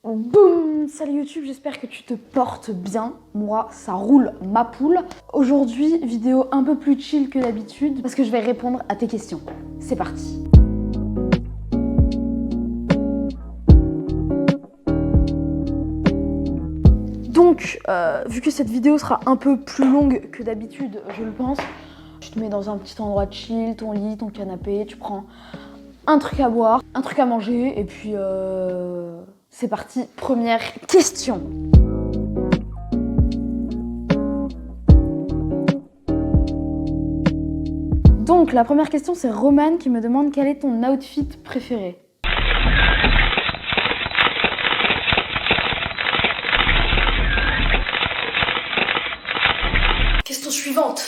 Boum! Salut YouTube, j'espère que tu te portes bien. Moi, ça roule ma poule. Aujourd'hui, vidéo un peu plus chill que d'habitude parce que je vais répondre à tes questions. C'est parti! Donc, vu que cette vidéo sera un peu plus longue que d'habitude, je le pense, tu te mets dans un petit endroit chill, ton lit, ton canapé, tu prends un truc à boire, un truc à manger, et puis c'est parti, première question. Donc la première question, c'est Romane qui me demande quel est ton outfit préféré. Question suivante.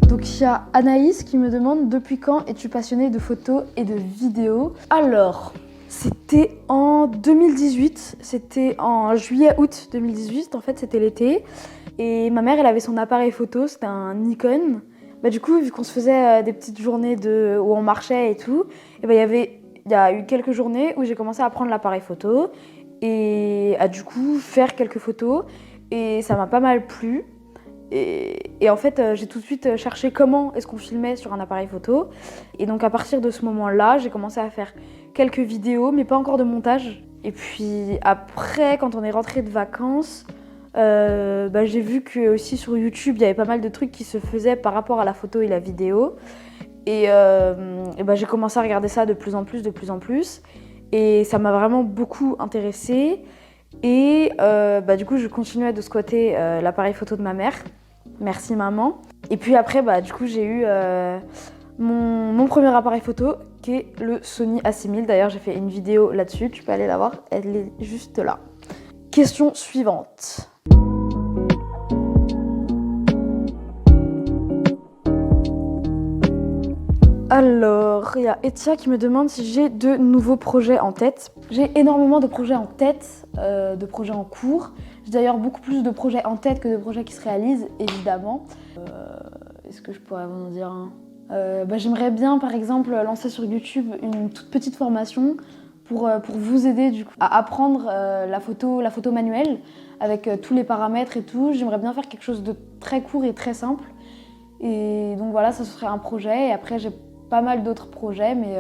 Donc il y a Anaïs qui me demande depuis quand es-tu passionnée de photos et de vidéos. Alors, c'était en 2018, c'était en juillet-août 2018, en fait c'était l'été. Et ma mère elle avait son appareil photo, c'était un Nikon. Du coup, vu qu'on se faisait des petites journées où on marchait et tout, et il y a eu quelques journées où j'ai commencé à prendre l'appareil photo et à du coup faire quelques photos. Et ça m'a pas mal plu. Et en fait, j'ai tout de suite cherché comment est-ce qu'on filmait sur un appareil photo. Et donc à partir de ce moment-là, j'ai commencé à faire quelques vidéos, mais pas encore de montage. Et puis après, quand on est rentré de vacances, j'ai vu que aussi sur YouTube, il y avait pas mal de trucs qui se faisaient par rapport à la photo et la vidéo. Et j'ai commencé à regarder ça de plus en plus. Et ça m'a vraiment beaucoup intéressée. Et du coup, je continuais de squatter l'appareil photo de ma mère. Merci maman. Et puis après, du coup, j'ai eu mon premier appareil photo qui est le Sony A6000. D'ailleurs, j'ai fait une vidéo là-dessus. Tu peux aller la voir, elle est juste là. Question suivante. Alors, il y a Etia qui me demande si j'ai de nouveaux projets en tête. J'ai énormément de projets en tête, de projets en cours. J'ai d'ailleurs beaucoup plus de projets en tête que de projets qui se réalisent, évidemment. Est-ce que je pourrais vous en dire un ? J'aimerais bien, par exemple, lancer sur YouTube une toute petite formation pour vous aider du coup, à apprendre la photo manuelle avec tous les paramètres et tout. J'aimerais bien faire quelque chose de très court et très simple. Et donc voilà, ça serait un projet. Et après, j'ai pas mal d'autres projets, mais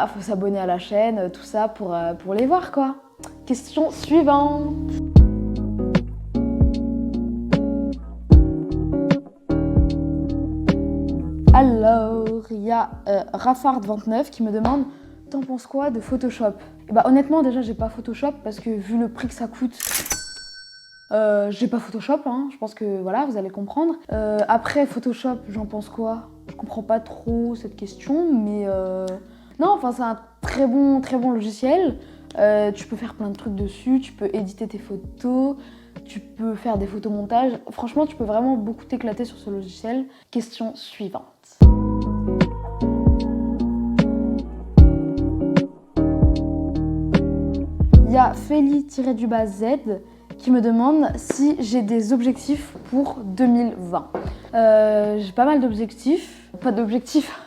faut s'abonner à la chaîne, tout ça pour les voir quoi. Question suivante. Alors, il y a Rafard29 qui me demande t'en penses quoi de Photoshop ? Et honnêtement, déjà, j'ai pas Photoshop parce que vu le prix que ça coûte, j'ai pas Photoshop, hein. Je pense que voilà, vous allez comprendre. Après, Photoshop, j'en pense quoi ? Je comprends pas trop cette question, mais non, c'est un très bon logiciel. Tu peux faire plein de trucs dessus, tu peux éditer tes photos, tu peux faire des photomontages. Franchement, tu peux vraiment beaucoup t'éclater sur ce logiciel. Question suivante. Il y a Feli-Z qui me demande si j'ai des objectifs pour 2020. J'ai pas mal d'objectifs. Pas d'objectifs.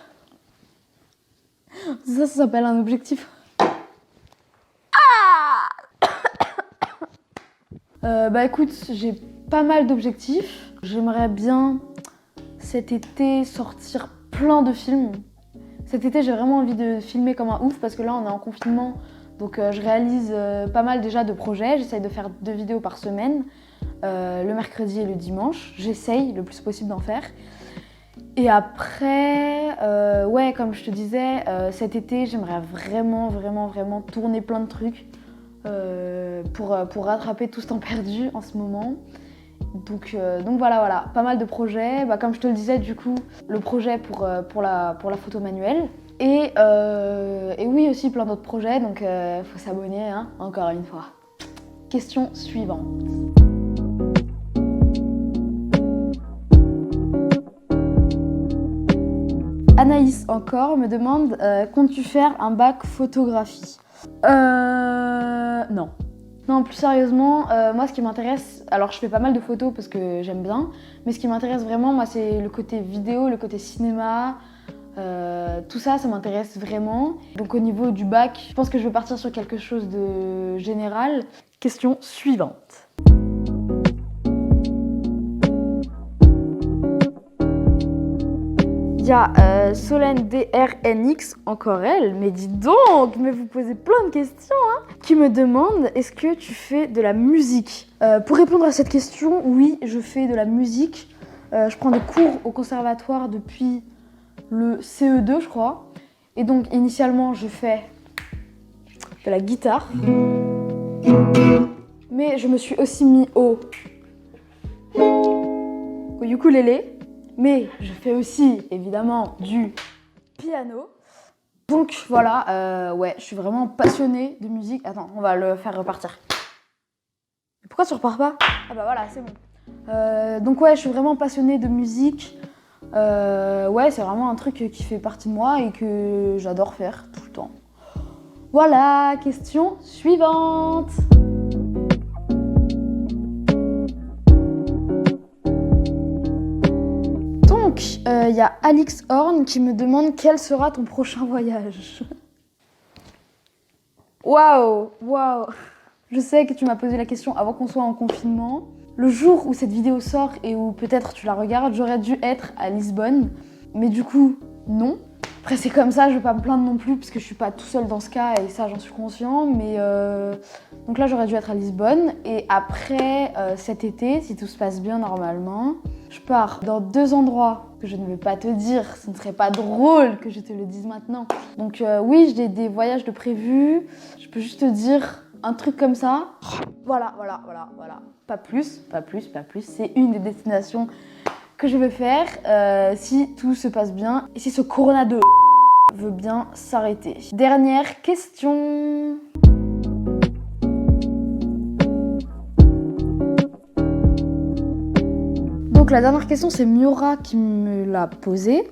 Ça s'appelle un objectif. Écoute, j'ai pas mal d'objectifs. J'aimerais bien cet été sortir plein de films. Cet été, j'ai vraiment envie de filmer comme un ouf parce que là, on est en confinement. Donc je réalise pas mal déjà de projets. J'essaye de faire 2 vidéos par semaine, le mercredi et le dimanche. J'essaye le plus possible d'en faire. Et après, comme je te disais, cet été, j'aimerais vraiment tourner plein de trucs pour rattraper tout ce temps perdu en ce moment. Donc voilà, pas mal de projets. Comme je te le disais, du coup, le projet pour la photo manuelle. Et oui, aussi plein d'autres projets, donc faut s'abonner, hein, encore une fois. Question suivante. Anaïs encore me demande comptes-tu faire un bac photographie ? Non. Non, plus sérieusement, moi ce qui m'intéresse, alors je fais pas mal de photos parce que j'aime bien, mais ce qui m'intéresse vraiment, moi c'est le côté vidéo, le côté cinéma, Tout ça, ça m'intéresse vraiment. Donc au niveau du bac, je pense que je vais partir sur quelque chose de général. Question suivante. Il y a Solène DRNX, encore elle, mais dis donc, mais vous posez plein de questions, hein, qui me demande est-ce que tu fais de la musique. Pour répondre à cette question, oui, je fais de la musique. Je prends des cours au conservatoire depuis le CE2, je crois. Et donc, initialement, je fais de la guitare. Mais je me suis aussi mis au ukulélé. Mais je fais aussi, évidemment, du piano. Donc voilà, ouais, je suis vraiment passionnée de musique. Attends, on va le faire repartir. Pourquoi tu repars pas? Ah bah voilà, c'est bon. Donc ouais, je suis vraiment passionnée de musique. Ouais, c'est vraiment un truc qui fait partie de moi et que j'adore faire tout le temps. Voilà, question suivante. Donc, y a Alix Horn qui me demande quel sera ton prochain voyage. Waouh. Je sais que tu m'as posé la question avant qu'on soit en confinement. Le jour où cette vidéo sort et où peut-être tu la regardes, j'aurais dû être à Lisbonne. Mais du coup, non. Après, c'est comme ça, je vais pas me plaindre non plus parce que je suis pas tout seul dans ce cas et ça, j'en suis conscient. Mais donc là, j'aurais dû être à Lisbonne. Et après, cet été, si tout se passe bien normalement, je pars dans 2 endroits que je ne vais pas te dire. Ce ne serait pas drôle que je te le dise maintenant. Donc oui, j'ai des voyages de prévus. Je peux juste te dire un truc comme ça. Voilà. Pas plus. C'est une des destinations que je vais faire si tout se passe bien et si ce corona de veut bien s'arrêter. Dernière question. Donc la dernière question, c'est Miora qui me l'a posée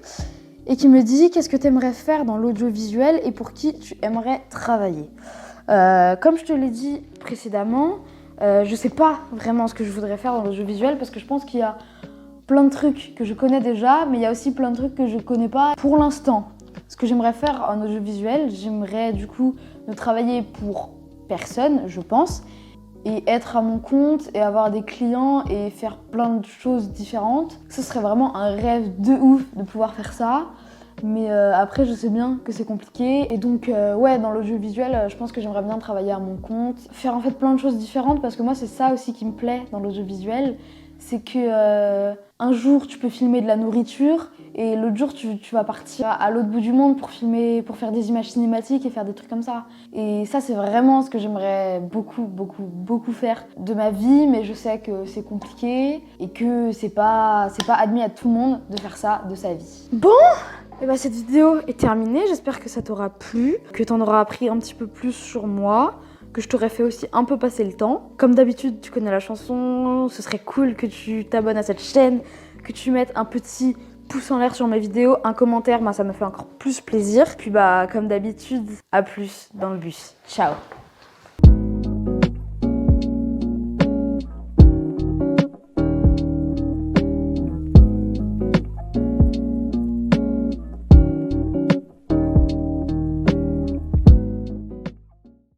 et qui me dit qu'est-ce que tu aimerais faire dans l'audiovisuel et pour qui tu aimerais travailler. Comme je te l'ai dit précédemment, je sais pas vraiment ce que je voudrais faire dans l'audiovisuel parce que je pense qu'il y a plein de trucs que je connais déjà, mais il y a aussi plein de trucs que je connais pas pour l'instant. Ce que j'aimerais faire en audiovisuel, j'aimerais du coup ne travailler pour personne, je pense, et être à mon compte et avoir des clients et faire plein de choses différentes. Ce serait vraiment un rêve de ouf de pouvoir faire ça. Mais après, je sais bien que c'est compliqué. Et donc, ouais, dans l'audiovisuel, je pense que j'aimerais bien travailler à mon compte. Faire en fait plein de choses différentes parce que moi, c'est ça aussi qui me plaît dans l'audiovisuel. C'est que un jour, tu peux filmer de la nourriture et l'autre jour, tu vas partir à l'autre bout du monde pour filmer, pour faire des images cinématiques et faire des trucs comme ça. Et ça, c'est vraiment ce que j'aimerais beaucoup faire de ma vie, mais je sais que c'est compliqué et que c'est pas admis à tout le monde de faire ça de sa vie. Bon! Et bah cette vidéo est terminée, j'espère que ça t'aura plu, que t'en auras appris un petit peu plus sur moi, que je t'aurais fait aussi un peu passer le temps. Comme d'habitude, tu connais la chanson, ce serait cool que tu t'abonnes à cette chaîne, que tu mettes un petit pouce en l'air sur mes vidéos, un commentaire, ça me fait encore plus plaisir. Puis bah comme d'habitude, à plus dans le bus. Ciao!